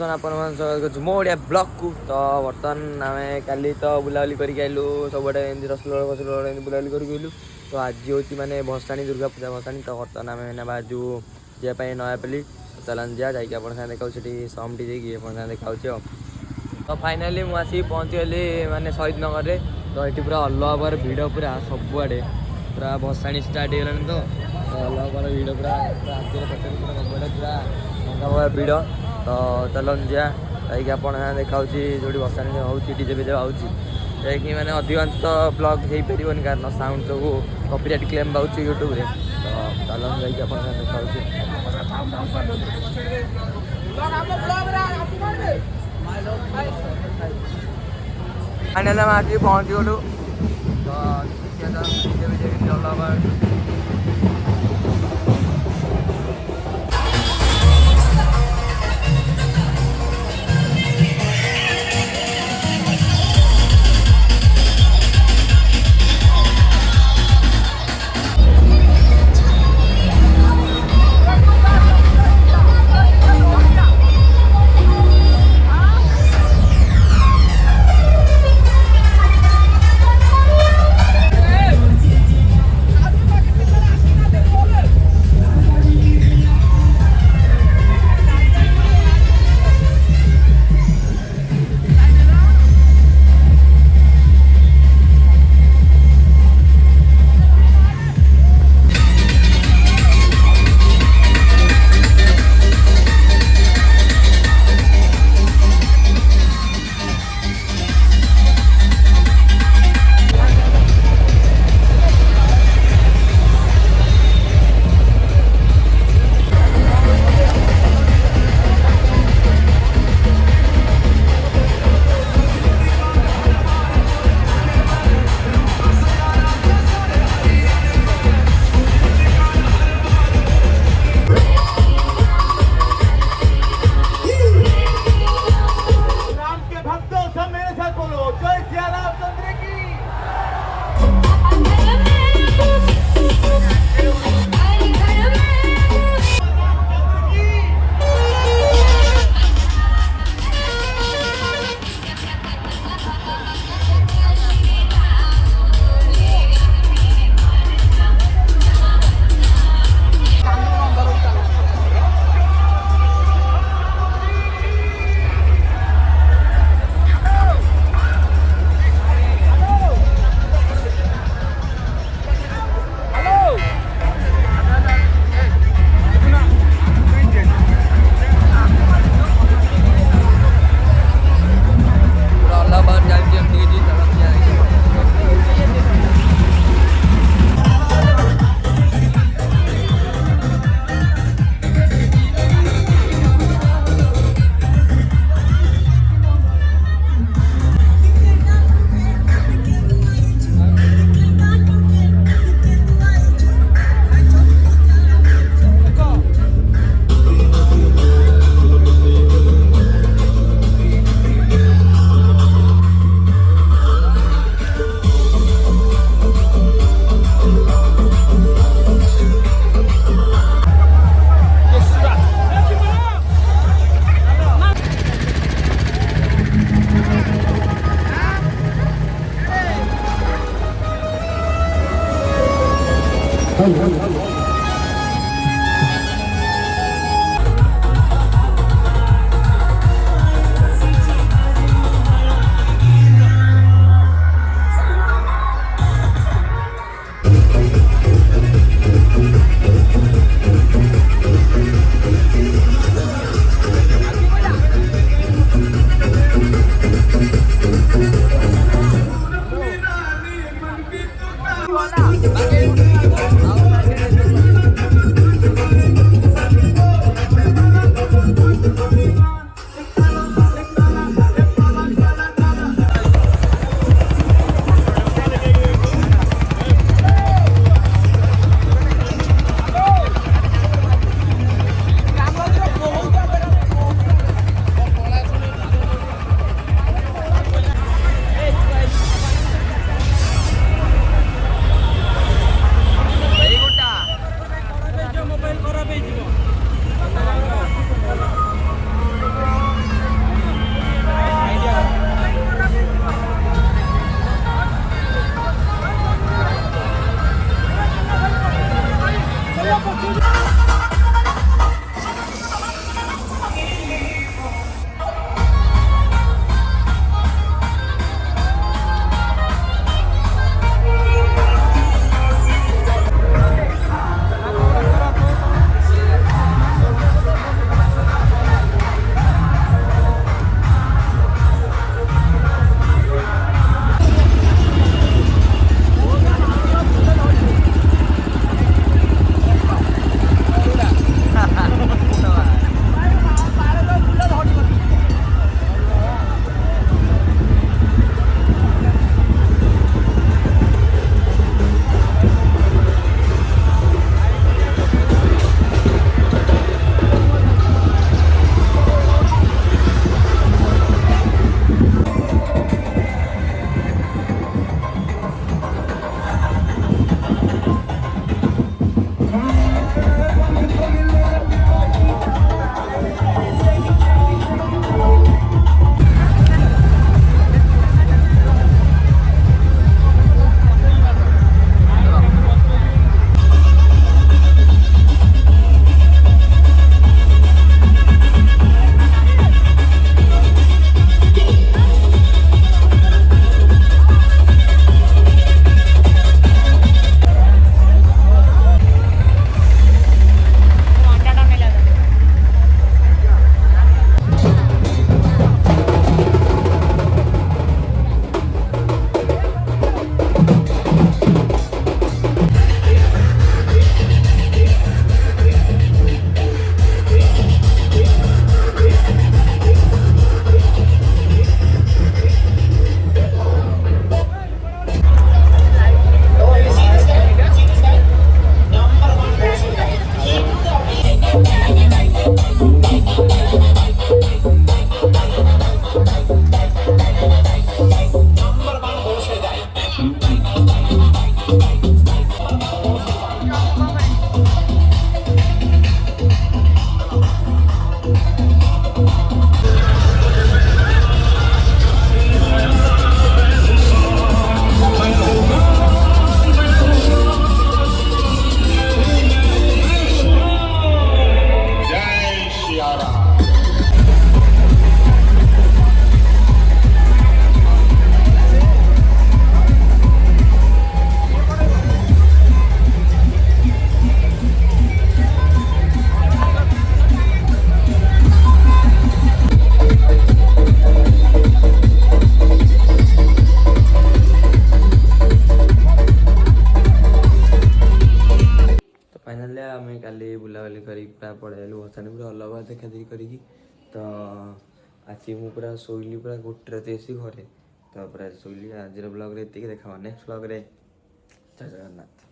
सर्वप्रथम आप मो ओडिया ब्लॉग को तो बर्तमान आम काली तो बुलाबुली करके आइलु सब रसलगड़ फसलगड़ बुलाबुली करके आइलु तो आज हूँ माने भसाणी दुर्गा पूजा भसाणी तो बर्तमान आम बाजू जावाई नयापल्ली चलान जा जाकि आप देखा समटी जाकि आप देखा तो फाइनाली मुझे पहुँचीगली माने शहीद नगर में तो ये पूरा अलग बार भिड़ पूरा सबुआड़े पूरा भसाणी स्टार्ट हो तो अलग बार भिड़ पूरा सबुआड़े पूरा भंगा भिड़ तो चलन जा आप देखा जो भसाणी हो डीजे बीजे आउे मैंने अधिकांश तो ब्लॉग हो पारन कारण साउंड सब कॉपीराइट क्लेम पाँच यूट्यूब रे तो चलन फाइनल हम आके पहुँच गलु तो डीजे बीजे चल फाइनाली आम काली बुलाबुली कर पड़ेलु भसाणी पूरा अलग देखा देखी करी तो आज मुझे शोली पूरा गोटे राति आसी घरे तो पूरा शोली आज ब्लॉग रे देखा नेक्स्ट ब्लॉग रे जय जगन्नाथ।